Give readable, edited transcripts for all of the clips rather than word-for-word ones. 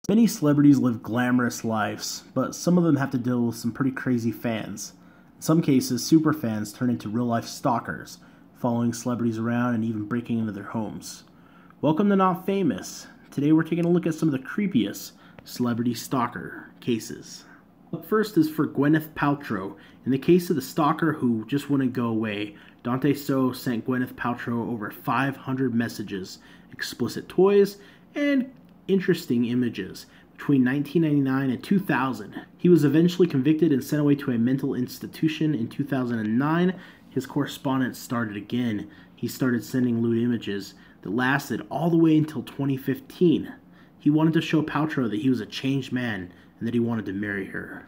Many celebrities live glamorous lives, but some of them have to deal with some pretty crazy fans. In some cases, super fans turn into real-life stalkers, following celebrities around and even breaking into their homes. Welcome to Not Famous. Today we're taking a look at some of the creepiest celebrity stalker cases. Up first is for Gwyneth Paltrow. In the case of the stalker who just wouldn't go away, Dante So sent Gwyneth Paltrow over 500 messages, explicit toys, and interesting images between 1999 and 2000. He was eventually convicted and sent away to a mental institution in 2009. His correspondence started again. He started sending lewd images that lasted all the way until 2015. He wanted to show Paltrow that he was a changed man and that he wanted to marry her.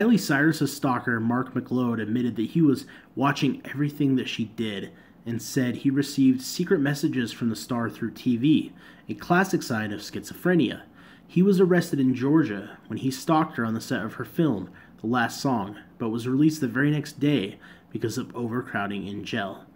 Miley Cyrus's stalker, Mark McLeod, admitted that he was watching everything that she did and said he received secret messages from the star through TV, a classic sign of schizophrenia. He was arrested in Georgia when he stalked her on the set of her film, The Last Song, but was released the very next day because of overcrowding in jail.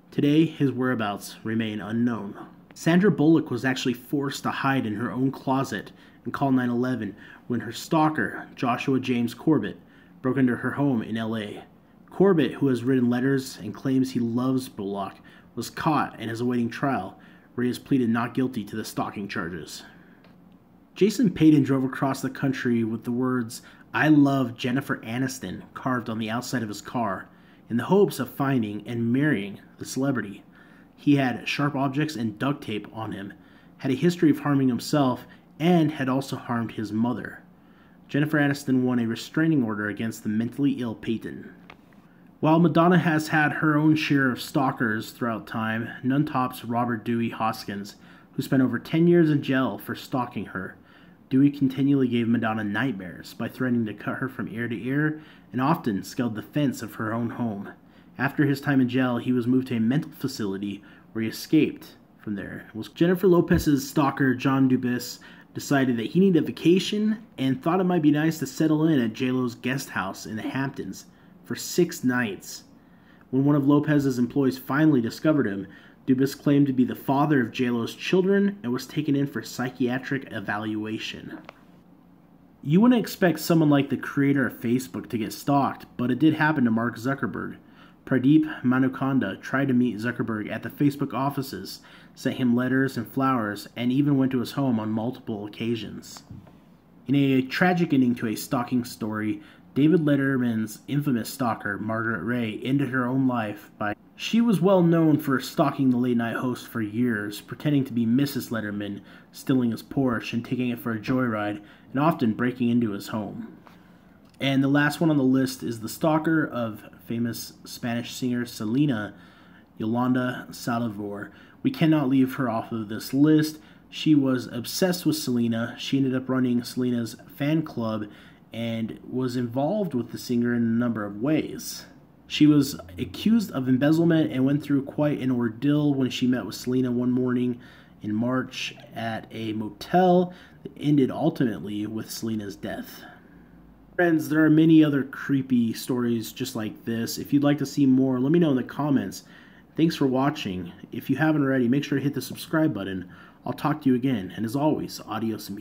Today, his whereabouts remain unknown. Sandra Bullock was actually forced to hide in her own closet and call 911 when her stalker, Joshua James Corbett, broke into her home in LA. Corbett, who has written letters and claims he loves Bullock, was caught and is awaiting trial, where he has pleaded not guilty to the stalking charges. Jason Payton drove across the country with the words, "I love Jennifer Aniston," carved on the outside of his car, in the hopes of finding and marrying the celebrity. He had sharp objects and duct tape on him, had a history of harming himself, and had also harmed his mother. Jennifer Aniston won a restraining order against the mentally ill Payton. While Madonna has had her own share of stalkers throughout time, none tops Robert Dewey Hoskins, who spent over 10 years in jail for stalking her. Dewey continually gave Madonna nightmares by threatening to cut her from ear to ear and often scaled the fence of her own home. After his time in jail, he was moved to a mental facility where he escaped from there. Jennifer Lopez's stalker, John Dubis, decided that he needed a vacation and thought it might be nice to settle in at J-Lo's guest house in the Hamptons for 6 nights. When one of Lopez's employees finally discovered him, Dubis claimed to be the father of J-Lo's children and was taken in for psychiatric evaluation. You wouldn't expect someone like the creator of Facebook to get stalked, but it did happen to Mark Zuckerberg. Pradeep Manukonda tried to meet Zuckerberg at the Facebook offices, sent him letters and flowers, and even went to his home on multiple occasions. In a tragic ending to a stalking story, David Letterman's infamous stalker, Margaret Ray, ended her own life by... She was well known for stalking the late-night host for years, pretending to be Mrs. Letterman, stealing his Porsche and taking it for a joyride, and often breaking into his home. And the last one on the list is the stalker of famous Spanish singer Selena, Yolanda Saldivar. We cannot leave her off of this list. She was obsessed with Selena. She ended up running Selena's fan club and was involved with the singer in a number of ways. She was accused of embezzlement and went through quite an ordeal when she met with Selena one morning in March at a motel that ended ultimately with Selena's death. Friends, there are many other creepy stories just like this. If you'd like to see more, let me know in the comments. Thanks for watching. If you haven't already, make sure to hit the subscribe button. I'll talk to you again, and as always, adios amigos.